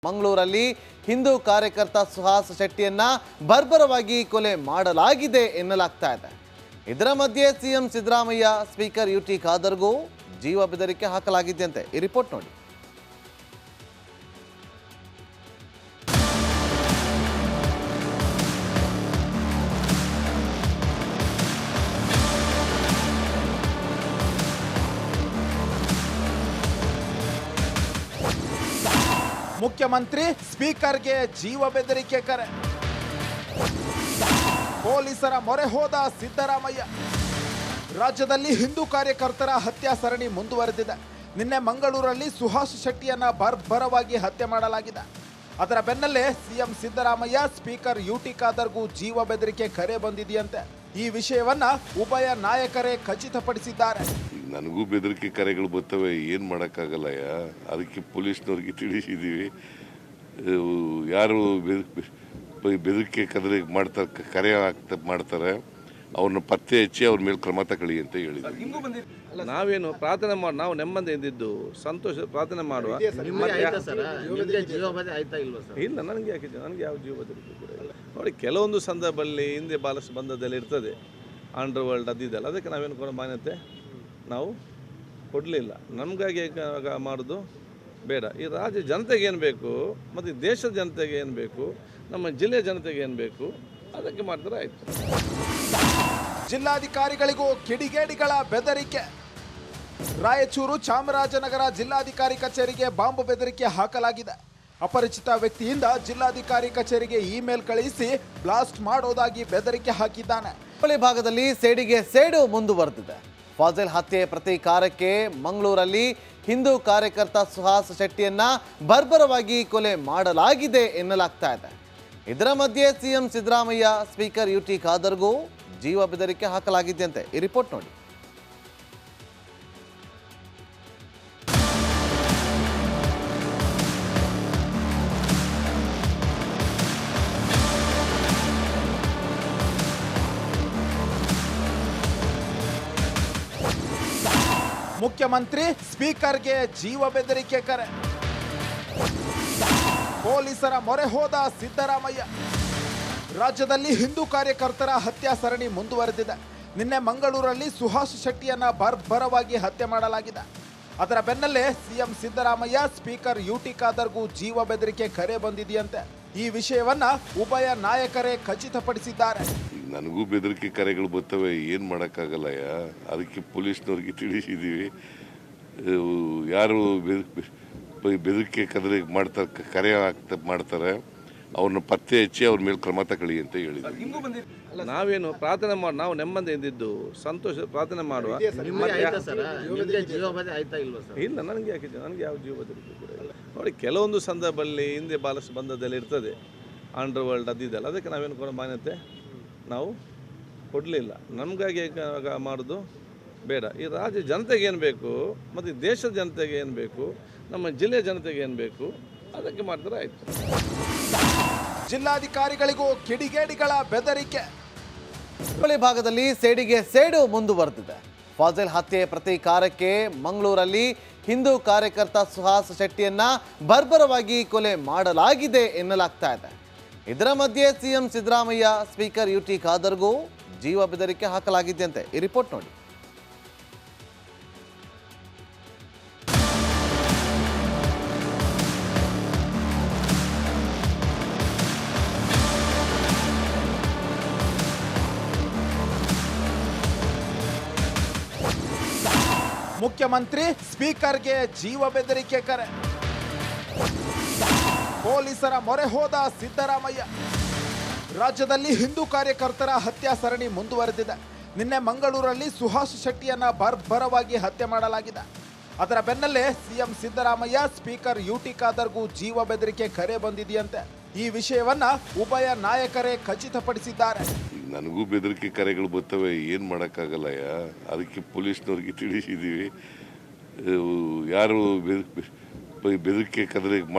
ಮಂಗಳೂರಲ್ಲಿ ಹಿಂದೂ ಕಾರ್ಯಕರ್ತ ಸುಹಾಸ್ ಶೆಟ್ಟಿಯನ್ನ ಬರ್ಬರವಾಗಿ ಕೊಲೆ ಮಾಡಲಾಗಿದೆ ಎನ್ನಲಾಗ್ತಾ ಇದೆ. ಇದರ ಮಧ್ಯೆ ಸಿಎಂ ಸಿದ್ದರಾಮಯ್ಯ ಸ್ಪೀಕರ್ ಯುಟಿ ಖಾದರ್ಗೂ ಜೀವ ಬೆದರಿಕೆ ಹಾಕಲಾಗಿದೆಯಂತೆ. ಈ ರಿಪೋರ್ಟ್ ನೋಡಿ. ಮುಖ್ಯಮಂತ್ರಿ ಸ್ಪೀಕರ್ಗೆ ಜೀವ ಬೆದರಿಕೆ ಕರೆ. ಪೊಲೀಸರ ಮೊರೆ ಹೋದ ಸಿದ್ದರಾಮಯ್ಯ. ರಾಜ್ಯದಲ್ಲಿ ಹಿಂದೂ ಕಾರ್ಯಕರ್ತರ ಹತ್ಯಾ ಸರಣಿ ಮುಂದುವರೆದಿದೆ. ನಿನ್ನೆ ಮಂಗಳೂರಲ್ಲಿ ಸುಹಾಸ್ ಶೆಟ್ಟಿಯನ್ನ ಬರ್ಬರವಾಗಿ ಹತ್ಯೆ ಮಾಡಲಾಗಿದೆ. ಅದರ ಬೆನ್ನಲ್ಲೇ ಸಿಎಂ ಸಿದ್ದರಾಮಯ್ಯ ಸ್ಪೀಕರ್ ಯುಟಿ ಖಾದರ್ಗೂ ಜೀವ ಬೆದರಿಕೆ ಕರೆ ಬಂದಿದೆಯಂತೆ. ಈ ವಿಷಯವನ್ನ ಉಭಯ ನಾಯಕರೇ ಖಚಿತಪಡಿಸಿದ್ದಾರೆ. ನನಗೂ ಬೆದರಿಕೆ ಕರೆಗಳು ಬರ್ತವೆ, ಏನು ಮಾಡೋಕ್ಕಾಗಲ್ಲಯ್ಯ. ಅದಕ್ಕೆ ಪೊಲೀಸ್ನವ್ರಿಗೆ ತಿಳಿಸಿದ್ದೀವಿ. ಯಾರು ಬೆದರಿಕೆ ಕರೆ ಮಾಡ್ತಾರೆ ಅವ್ರನ್ನ ಪತ್ತೆ ಹಚ್ಚಿ ಅವ್ರ ಮೇಲೆ ಕ್ರಮ ತಗೊಳ್ಳಿ ಅಂತ ಹೇಳಿದ್ವಿ. ನಾವೇನು ಪ್ರಾರ್ಥನೆ ಮಾಡಿ ನಾವು ನೆಮ್ಮದಿ ಇದ್ದಿದ್ದು ಸಂತೋಷ ಪ್ರಾರ್ಥನೆ ಮಾಡುವ. ಇಲ್ಲ, ನನಗೆ ಯಾಕಿದೆ, ನನಗೆ ಯಾವ ಜೀವ ಬೆದರಿಕೆ ಕೂಡ ಇಲ್ಲ. ನೋಡಿ, ಕೆಲವೊಂದು ಸಂದರ್ಭದಲ್ಲಿ ಹಿಂದೆ ಬಾಲಸ್ ಬಂಧದಲ್ಲಿ ಇರ್ತದೆ, ಅಂಡರ್ ವರ್ಲ್ಡ್ ಅದಿದೆಲ್ಲ, ಅದಕ್ಕೆ ನಾವೇನು ಕೊಡೋ ಮಾನ್ಯತೆ ನಾವು ಕೊಡಲಿಲ್ಲ. ನಮಗಾಗಿ ಮಾಡೋದು ಬೇಡ. ಈ ರಾಜ್ಯ ಜನತೆಗೆ ಏನು ಬೇಕು ಮತ್ತು ದೇಶದ ಜನತೆಗೆ ಏನು ಬೇಕು, ನಮ್ಮ ಜಿಲ್ಲೆಯ ಜನತೆಗೆ ಏನು ಬೇಕು, ಅದಕ್ಕೆ ಮಾಡಿದ್ರೆ ಆಯಿತು. ಜಿಲ್ಲಾಧಿಕಾರಿಗಳಿಗೂ ಕಿಡಿಗೇಡಿಗಳ ಬೆದರಿಕೆ. ರಾಯಚೂರು ಚಾಮರಾಜನಗರ ಜಿಲ್ಲಾಧಿಕಾರಿ ಕಚೇರಿಗೆ ಬಾಂಬ್ ಬೆದರಿಕೆ ಹಾಕಲಾಗಿದೆ. ಅಪರಿಚಿತ ವ್ಯಕ್ತಿಯಿಂದ ಜಿಲ್ಲಾಧಿಕಾರಿ ಕಚೇರಿಗೆ ಇಮೇಲ್ ಕಳುಹಿಸಿ ಬ್ಲಾಸ್ಟ್ ಮಾಡೋದಾಗಿ ಬೆದರಿಕೆ ಹಾಕಿದ್ದಾನೆ. ಹುಬ್ಬಳ್ಳಿ ಭಾಗದಲ್ಲಿ ಸೇಡಿಗೆ ಸೇಡು ಮುಂದುವರೆದಿದೆ. ಫಾಜಿಲ್ ಹತ್ಯೆ ಪ್ರತೀಕಾರಕ್ಕೆ ಮಂಗಳೂರಲ್ಲಿ ಹಿಂದೂ ಕಾರ್ಯಕರ್ತ ಸುಹಾಸ್ ಶೆಟ್ಟಿಯನ್ನ ಬರ್ಬರವಾಗಿ ಕೊಲೆ ಮಾಡಲಾಗಿದೆ ಎನ್ನಲಾಗ್ತಾ ಇದೆ. ಇದರ ಮಧ್ಯೆ ಸಿಎಂ ಸಿದ್ದರಾಮಯ್ಯ ಸ್ಪೀಕರ್ ಯುಟಿ ಖಾದರ್ಗೂ ಜೀವ ಬೆದರಿಕೆ ಹಾಕಲಾಗಿದೆಯಂತೆ. ಈ ರಿಪೋರ್ಟ್ ನೋಡಿ. ಮುಖ್ಯಮಂತ್ರಿ ಸ್ಪೀಕರ್ಗೆ ಜೀವ ಬೆದರಿಕೆ ಕರೆ. ಪೊಲೀಸರ ಮೊರೆ ಹೋದ ಸಿದ್ದರಾಮಯ್ಯ. ರಾಜ್ಯದಲ್ಲಿ ಹಿಂದೂ ಕಾರ್ಯಕರ್ತರ ಹತ್ಯಾ ಸರಣಿ ಮುಂದುವರೆದಿದೆ. ನಿನ್ನೆ ಮಂಗಳೂರಲ್ಲಿ ಸುಹಾಸ್ ಶೆಟ್ಟಿಯನ್ನ ಬರ್ಬರವಾಗಿ ಹತ್ಯೆ ಮಾಡಲಾಗಿದೆ. ಅದರ ಬೆನ್ನಲ್ಲೇ ಸಿಎಂ ಸಿದ್ದರಾಮಯ್ಯ ಸ್ಪೀಕರ್ ಯುಟಿ ಖಾದರ್ಗೂ ಜೀವ ಬೆದರಿಕೆ ಕರೆ ಬಂದಿದೆಯಂತೆ. ಈ ವಿಷಯವನ್ನ ಉಭಯ ನಾಯಕರೇ ಖಚಿತಪಡಿಸಿದ್ದಾರೆ. ನನಗೂ ಬೆದರಿಕೆ ಕರೆಗಳು ಬರ್ತವೆ, ಏನು ಮಾಡೋಕ್ಕಾಗಲ್ಲಯ್ಯ. ಅದಕ್ಕೆ ಪೊಲೀಸ್ನವ್ರಿಗೆ ತಿಳಿಸಿದ್ದೀವಿ. ಯಾರು ಬೆದರಿಕೆ ಕರೆ ಮಾಡ್ತಾರೆ ಅವ್ರನ್ನ ಪತ್ತೆ ಹಚ್ಚಿ ಅವ್ರ ಮೇಲೆ ಕ್ರಮ ತಗೊಳ್ಳಿ ಅಂತ ಹೇಳಿದ್ವಿ. ನಾವೇನು ಪ್ರಾರ್ಥನೆ ಮಾಡಿ ನಾವು ನೆಮ್ಮದಿ ಇದ್ದಿದ್ದು ಸಂತೋಷ ಪ್ರಾರ್ಥನೆ ಮಾಡುವ. ಇಲ್ಲ, ನನಗೆ ಯಾಕಿದೆ, ನನಗೆ ಯಾವ ಜೀವ ಬೆದರಿಕೆ ಕೂಡ ಇಲ್ಲ. ನೋಡಿ, ಕೆಲವೊಂದು ಸಂದರ್ಭದಲ್ಲಿ ಹಿಂದೆ ಬಾಲಸ್ ಬಂಧದಲ್ಲಿ ಇರ್ತದೆ, ಅಂಡರ್ ವರ್ಲ್ಡ್ ಅದಿದೆಲ್ಲ, ಅದಕ್ಕೆ ನಾವೇನು ಕೊಡೋ ಮಾನ್ಯತೆ ನಾವು ಕೊಡಲಿಲ್ಲ. ನಮಗಾಗಿ ಮಾಡೋದು ಬೇಡ. ಈ ರಾಜ್ಯ ಜನತೆಗೆ ಏನು ಬೇಕು ಮತ್ತು ದೇಶದ ಜನತೆಗೆ ಏನು ಬೇಕು, ನಮ್ಮ ಜಿಲ್ಲೆಯ ಜನತೆಗೆ ಏನು ಬೇಕು, ಅದಕ್ಕೆ ಮಾಡಿದ್ರೆ ಆಯಿತು. ಜಿಲ್ಲಾಧಿಕಾರಿಗಳಿಗೂ ಕಿಡಿಗೇಡಿಗಳ ಬೆದರಿಕೆ. ಹುಬ್ಬಳ್ಳಿ ಭಾಗದಲ್ಲಿ ಸೇಡಿಗೆ ಸೇಡು ಮುಂದುವರೆದಿದೆ. ಫಾಜಿಲ್ ಹತ್ಯೆ ಪ್ರತೀಕಾರಕ್ಕೆ ಮಂಗಳೂರಲ್ಲಿ ಹಿಂದೂ ಕಾರ್ಯಕರ್ತ ಸುಹಾಸ್ ಶೆಟ್ಟಿಯನ್ನ ಬರ್ಬರವಾಗಿ ಕೊಲೆ ಮಾಡಲಾಗಿದೆ ಎನ್ನಲಾಗ್ತಾ ಇದೆ. ಇದರ ಮಧ್ಯೆ ಸಿಎಂ ಸಿದ್ದರಾಮಯ್ಯ ಸ್ಪೀಕರ್ ಯುಟಿ ಖಾದರ್ಗೂ ಜೀವ ಬೆದರಿಕೆ ಹಾಕಲಾಗಿದೆಯಂತೆ. ಈ ರಿಪೋರ್ಟ್ ನೋಡಿ. ಮುಖ್ಯಮಂತ್ರಿ ಸ್ಪೀಕರ್ಗೆ ಜೀವ ಬೆದರಿಕೆ ಕರೆ. ಪೊಲೀಸರ ಮೊರೆ ಹೋದ ಸಿದ್ದರಾಮಯ್ಯ. ರಾಜ್ಯದಲ್ಲಿ ಹಿಂದೂ ಕಾರ್ಯಕರ್ತರ ಹತ್ಯಾ ಸರಣಿ ಮುಂದುವರೆದಿದೆ. ನಿನ್ನೆ ಮಂಗಳೂರಲ್ಲಿ ಸುಹಾಸ್ ಶೆಟ್ಟಿಯನ್ನ ಬರ್ಬರವಾಗಿ ಹತ್ಯೆ ಮಾಡಲಾಗಿದೆ. ಅದರ ಬೆನ್ನಲ್ಲೇ ಸಿಎಂ ಸಿದ್ದರಾಮಯ್ಯ ಸ್ಪೀಕರ್ ಯುಟಿ ಖಾದರ್ಗೂ ಜೀವ ಬೆದರಿಕೆ ಕರೆ ಬಂದಿದೆಯಂತೆ. ಈ ವಿಷಯವನ್ನ ಉಭಯ ನಾಯಕರೇ ಖಚಿತಪಡಿಸಿದ್ದಾರೆ. ನನಗೂ ಬೆದರಿಕೆ ಕರೆಗಳು ಬರ್ತವೆ, ಏನು ಮಾಡೋಕ್ಕಾಗಲ್ಲಯ್ಯ. ಅದಕ್ಕೆ ಪೊಲೀಸ್ನವ್ರಿಗೆ ತಿಳಿಸಿದ್ದೀವಿ. ಯಾರು ಬೆದರಿಕೆ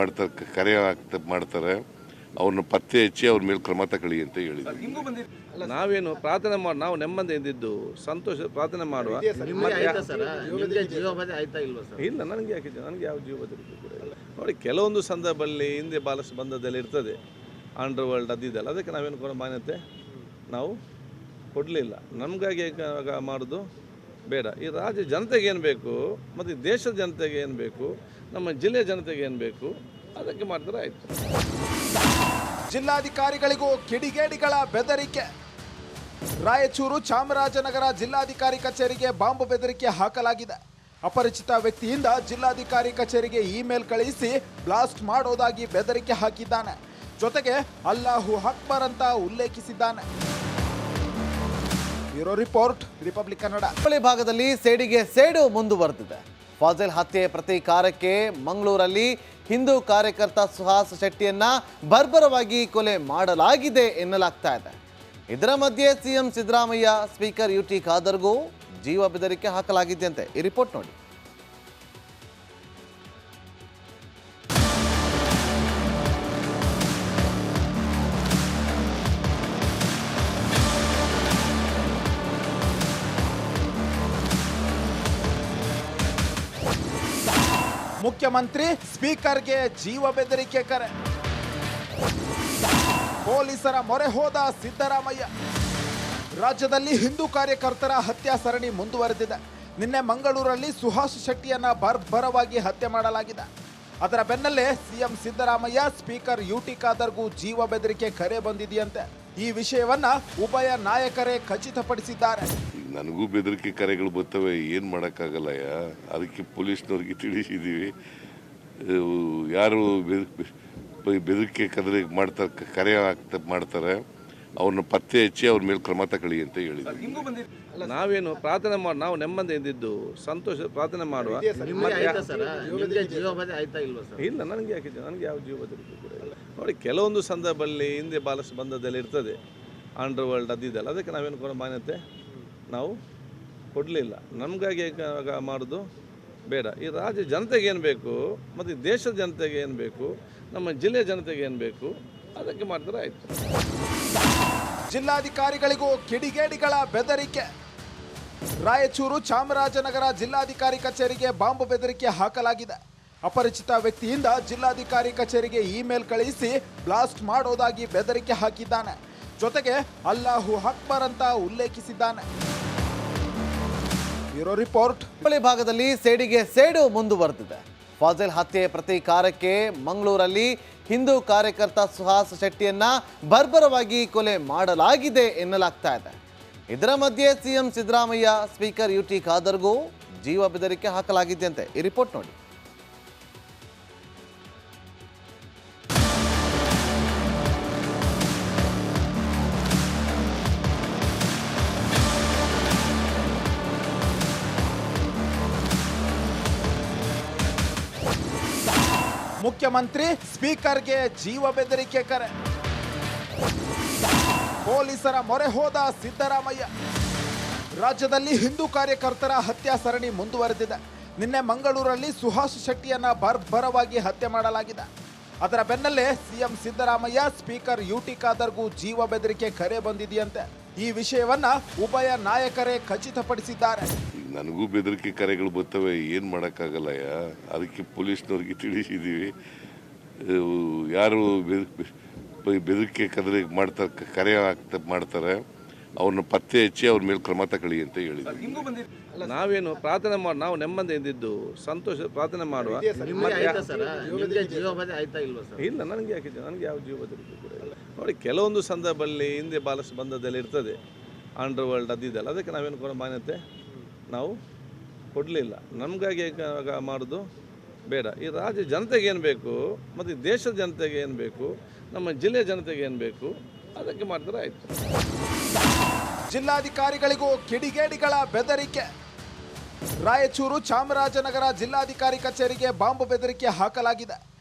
ಕರೆ ಮಾಡ್ತಾರೆ ಅವ್ರನ್ನ ಪತ್ತೆ ಹಚ್ಚಿ ಅವ್ರ ಮೇಲೆ ಕ್ರಮ ತಗೊಳ್ಳಿ ಅಂತ ಹೇಳಿದ್ವಿ. ನಾವೇನು ಪ್ರಾರ್ಥನೆ ಮಾಡಿ ನಾವು ನೆಮ್ಮದಿ ಇದ್ದಿದ್ದು ಸಂತೋಷ ಪ್ರಾರ್ಥನೆ ಮಾಡುವ. ಇಲ್ಲ, ನನಗೆ ಯಾಕಿದೆ, ನನಗೆ ಯಾವ ಜೀವ ಬೆದರಿಕೆ ಕೂಡ ಇಲ್ಲ. ನೋಡಿ ಕೆಲವೊಂದು ಸಂದರ್ಭದಲ್ಲಿ ಹಿಂದೆ ಭಾಳಷ್ಟು ಬಂದದ್ದೆಲ್ಲ ಇರ್ತದೆ, ಅಂಡರ್ ವರ್ಲ್ಡ್ ಅದಿದೆಲ್ಲ, ಅದಕ್ಕೆ ನಾವೇನು ಕೂಡ ಮಾನ್ಯತೆ ನಾವು ಕೊಡಲಿಲ್ಲ. ನಮಗಾಗಿ ಮಾಡೋದು ಬೇಡ. ಈ ರಾಜ್ಯ ಜನತೆಗೆ ಏನು ಬೇಕು ಮತ್ತು ದೇಶದ ಜನತೆಗೆ ಏನು ಬೇಕು, ನಮ್ಮ ಜಿಲ್ಲೆಯ ಜನತೆಗೆ ಏನು ಬೇಕು ಅದಕ್ಕೆ ಮಾಡಿದ್ರೆ ಆಯಿತು. ಜಿಲ್ಲಾಧಿಕಾರಿಗಳಿಗೂ ಕಿಡಿಗೇಡಿಗಳ ಬೆದರಿಕೆ. ರಾಯಚೂರು ಚಾಮರಾಜನಗರ ಜಿಲ್ಲಾಧಿಕಾರಿ ಕಚೇರಿಗೆ ಬಾಂಬ್ ಬೆದರಿಕೆ ಹಾಕಲಾಗಿದೆ. ಅಪರಿಚಿತ ವ್ಯಕ್ತಿಯಿಂದ ಜಿಲ್ಲಾಧಿಕಾರಿ ಕಚೇರಿಗೆ ಇಮೇಲ್ ಕಳುಹಿಸಿ ಬ್ಲಾಸ್ಟ್ ಮಾಡೋದಾಗಿ ಬೆದರಿಕೆ ಹಾಕಿದ್ದಾನೆ. ಜೊತೆಗೆ ಅಲ್ಲಾಹು ಅಕ್ಬರ್ ಅಂತ ಉಲ್ಲೇಖಿಸಿದ್ದಾನೆ. Bureau report, Republic Kannada. Hubballi ಭಾಗದಲ್ಲಿ ಸೇಡಿಗೆ ಸೇಡು ಮುಂದುವರೆದಿದೆ. ಫಾಜಿಲ್ ಹತ್ಯೆ ಪ್ರತೀಕಾರಕ್ಕೆ ಮಂಗಳೂರಲ್ಲಿ ಹಿಂದೂ ಕಾರ್ಯಕರ್ತ ಸುಹಾಸ್ ಶೆಟ್ಟಿಯನ್ನ ಬರ್ಬರವಾಗಿ ಕೊಲೆ ಮಾಡಲಾಗಿದೆ ಎನ್ನಲಾಗ್ತಾ ಇದೆ. ಇದರ ಮಧ್ಯೆ ಸಿಎಂ ಸಿದ್ದರಾಮಯ್ಯ, ಸ್ಪೀಕರ್ ಯುಟಿ ಖಾದರ್ಗೂ ಜೀವ ಬೆದರಿಕೆ ಹಾಕಲಾಗಿದೆಯಂತೆ. ಈ ರಿಪೋರ್ಟ್ ನೋಡಿ. ಮುಖ್ಯಮಂತ್ರಿ ಸ್ಪೀಕರ್ಗೆ ಜೀವ ಬೆದರಿಕೆ ಕರೆ. ಪೊಲೀಸರ ಮೊರೆ ಹೋದ ಸಿದ್ದರಾಮಯ್ಯ. ರಾಜ್ಯದಲ್ಲಿ ಹಿಂದೂ ಕಾರ್ಯಕರ್ತರ ಹತ್ಯಾ ಸರಣಿ ಮುಂದುವರೆದಿದೆ. ನಿನ್ನೆ ಮಂಗಳೂರಲ್ಲಿ ಸುಹಾಸ್ ಶೆಟ್ಟಿಯನ್ನ ಬರ್ಬರವಾಗಿ ಹತ್ಯೆ ಮಾಡಲಾಗಿದೆ. ಅದರ ಬೆನ್ನಲ್ಲೇ ಸಿಎಂ ಸಿದ್ದರಾಮಯ್ಯ, ಸ್ಪೀಕರ್ ಯುಟಿ ಖಾದರ್ಗೂ ಜೀವ ಬೆದರಿಕೆ ಕರೆ ಬಂದಿದೆಯಂತೆ. ಈ ವಿಷಯವನ್ನ ಉಭಯ ನಾಯಕರೇ ಖಚಿತಪಡಿಸಿದ್ದಾರೆ. ನನಗೂ ಬೆದರಿಕೆ ಕರೆಗಳು ಬರ್ತವೆ, ಏನು ಮಾಡೋಕ್ಕಾಗಲ್ಲಯ್ಯ. ಅದಕ್ಕೆ ಪೊಲೀಸ್ನವ್ರಿಗೆ ತಿಳಿಸಿದ್ದೀವಿ. ಯಾರು ಬೆದರಿಕೆ ಕರೆ ಮಾಡ್ತಾರೆ ಅವ್ರನ್ನ ಪತ್ತೆ ಹಚ್ಚಿ ಅವ್ರ ಮೇಲೆ ಕ್ರಮ ತಗೊಳ್ಳಿ ಅಂತ ಹೇಳಿದ್ವಿ. ನಾವೇನು ಪ್ರಾರ್ಥನೆ ಮಾಡಿ, ನಾವು ನೆಮ್ಮದಿ ಇದ್ದಿದ್ದು ಸಂತೋಷ ಪ್ರಾರ್ಥನೆ ಮಾಡುವ. ಇಲ್ಲ, ನನಗೆ ಯಾಕೆ, ನನಗೆ ಯಾವ ಜೀವ ಬೆದರಿಕೆ ಕೂಡ ಇಲ್ಲ. ನೋಡಿ ಕೆಲವೊಂದು ಸಂದರ್ಭದಲ್ಲಿ ಹಿಂದೆ ಭಾಳಷ್ಟು ಬಂದದ್ದೆಲ್ಲ ಇರ್ತದೆ, ಅಂಡರ್ ವರ್ಲ್ಡ್ ಅದಿದೆಲ್ಲ, ಅದಕ್ಕೆ ನಾವೇನು ಕೂಡ ಮಾನ್ಯತೆ ನಾವು ಕೊಡಲಿಲ್ಲ. ನಮಗಾಗಿ ಮಾಡೋದು ಬೇಡ. ಈ ರಾಜ್ಯ ಜನತೆಗೆ ಏನು ಬೇಕು ಮತ್ತು ದೇಶದ ಜನತೆಗೆ ಏನು ಬೇಕು, ನಮ್ಮ ಜಿಲ್ಲೆಯ ಜನತೆಗೆ ಏನು ಬೇಕು ಅದಕ್ಕೆ ಮಾಡಿದ್ರೆ ಆಯಿತು. ಜಿಲ್ಲಾಧಿಕಾರಿಗಳಿಗೂ ಕಿಡಿಗೇಡಿಗಳ ಬೆದರಿಕೆ. ರಾಯಚೂರು ಚಾಮರಾಜನಗರ ಜಿಲ್ಲಾಧಿಕಾರಿ ಕಚೇರಿಗೆ ಬಾಂಬ್ ಬೆದರಿಕೆ ಹಾಕಲಾಗಿದೆ. ಅಪರಿಚಿತ ವ್ಯಕ್ತಿಯಿಂದ ಜಿಲ್ಲಾಧಿಕಾರಿ ಕಚೇರಿಗೆ ಇಮೇಲ್ ಕಳುಹಿಸಿ ಬ್ಲಾಸ್ಟ್ ಮಾಡೋದಾಗಿ ಬೆದರಿಕೆ ಹಾಕಿದ್ದಾನೆ. ಜೊತೆಗೆ ಅಲ್ಲಾಹು ಅಕ್ಬರ್ ಅಂತ ಉಲ್ಲೇಖಿಸಿದ್ದಾನೆ. Bureau report. ಹುಬ್ಬಳ್ಳಿ ಭಾಗದಲ್ಲಿ ಸೇಡಿಗೆ ಸೇಡು ಮುಂದುವರೆದಿದೆ. ಫಾಜಿಲ್ ಹತ್ಯೆ ಪ್ರತೀಕಾರಕ್ಕೆ ಮಂಗಳೂರಲ್ಲಿ ಹಿಂದೂ ಕಾರ್ಯಕರ್ತ ಸುಹಾಸ್ ಶೆಟ್ಟಿಯನ್ನ ಬರ್ಬರವಾಗಿ ಕೊಲೆ ಮಾಡಲಾಗಿದೆ ಎನ್ನಲಾಗ್ತಾ ಇದೆ. ಇದರ ಮಧ್ಯೆ ಸಿಎಂ ಸಿದ್ದರಾಮಯ್ಯ, ಸ್ಪೀಕರ್ ಯುಟಿ ಖಾದರ್ಗೂ ಜೀವ ಬೆದರಿಕೆ ಹಾಕಲಾಗಿದೆಯಂತೆ. ಈ ರಿಪೋರ್ಟ್ ನೋಡಿ. ಮುಖ್ಯಮಂತ್ರಿ ಸ್ಪೀಕರ್ಗೆ ಜೀವ ಬೆದರಿಕೆ ಕರೆ. ಪೊಲೀಸರ ಮೊರೆ ಹೋದ ಸಿದ್ದರಾಮಯ್ಯ. ರಾಜ್ಯದಲ್ಲಿ ಹಿಂದೂ ಕಾರ್ಯಕರ್ತರ ಹತ್ಯಾ ಸರಣಿ ಮುಂದುವರೆದಿದೆ. ನಿನ್ನೆ ಮಂಗಳೂರಲ್ಲಿ ಸುಹಾಸ್ ಶೆಟ್ಟಿಯನ್ನ ಬರ್ಬರವಾಗಿ ಹತ್ಯೆ ಮಾಡಲಾಗಿದೆ. ಅದರ ಬೆನ್ನಲ್ಲೇ ಸಿಎಂ ಸಿದ್ದರಾಮಯ್ಯ, ಸ್ಪೀಕರ್ ಯುಟಿ ಖಾದರ್ಗೂ ಜೀವ ಬೆದರಿಕೆ ಕರೆ ಬಂದಿದೆಯಂತೆ. ಈ ವಿಷಯವನ್ನ ಉಭಯ ನಾಯಕರೇ ಖಚಿತಪಡಿಸಿದ್ದಾರೆ. ನನಗೂ ಬೆದರಿಕೆ ಕರೆಗಳು ಬರ್ತವೆ, ಏನು ಮಾಡೋಕ್ಕಾಗಲ್ಲಯ್ಯ. ಅದಕ್ಕೆ ಪೊಲೀಸ್ನವ್ರಿಗೆ ತಿಳಿಸಿದ್ದೀವಿ. ಯಾರು ಬೆದರಿಕೆ ಕರೆ ಮಾಡ್ತಾರೆ ಅವ್ರನ್ನ ಪತ್ತೆ ಹಚ್ಚಿ ಅವ್ರ ಮೇಲೆ ಕ್ರಮ ತಗೊಳ್ಳಿ ಅಂತ ಹೇಳಿದ್ವಿ. ನಾವೇನು ಪ್ರಾರ್ಥನೆ ಮಾಡಿ, ನಾವು ನೆಮ್ಮದಿ ಇದ್ದಿದ್ದು ಸಂತೋಷ ಪ್ರಾರ್ಥನೆ ಮಾಡುವ. ಇಲ್ಲ, ನನಗೆ ಯಾಕೆ, ನನಗೆ ಯಾವ ಜೀವ ಬೆದರಿಕೆ ಕೂಡ ಇಲ್ಲ. ನೋಡಿ ಕೆಲವೊಂದು ಸಂದರ್ಭದಲ್ಲಿ ಹಿಂದೆ ಭಾಳಷ್ಟು ಬಂದದ್ದೆಲ್ಲ ಇರ್ತದೆ, ಅಂಡರ್ ವರ್ಲ್ಡ್ ಅದಿದೆಲ್ಲ, ಅದಕ್ಕೆ ನಾವೇನು ಕೂಡ ಮಾನ್ಯತೆ ನಾವು ಕೊಡಲಿಲ್ಲ. ನಮಗಾಗಿ ಮಾಡೋದು ಬೇಡ. ಈ ರಾಜ್ಯ ಜನತೆಗೆ ಏನು ಬೇಕು ಮತ್ತು ದೇಶದ ಜನತೆಗೆ ಏನು ಬೇಕು, ನಮ್ಮ ಜಿಲ್ಲೆಯ ಜನತೆಗೆ ಏನು ಬೇಕು ಅದಕ್ಕೆ ಮಾಡಿದ್ರೆ ಆಯಿತು. ಜಿಲ್ಲಾಧಿಕಾರಿಗಳಿಗೂ ಕಿಡಿಗೇಡಿಗಳ ಬೆದರಿಕೆ. ರಾಯಚೂರು ಚಾಮರಾಜನಗರ ಜಿಲ್ಲಾಧಿಕಾರಿ ಕಚೇರಿಗೆ ಬಾಂಬ್ ಬೆದರಿಕೆ ಹಾಕಲಾಗಿದೆ.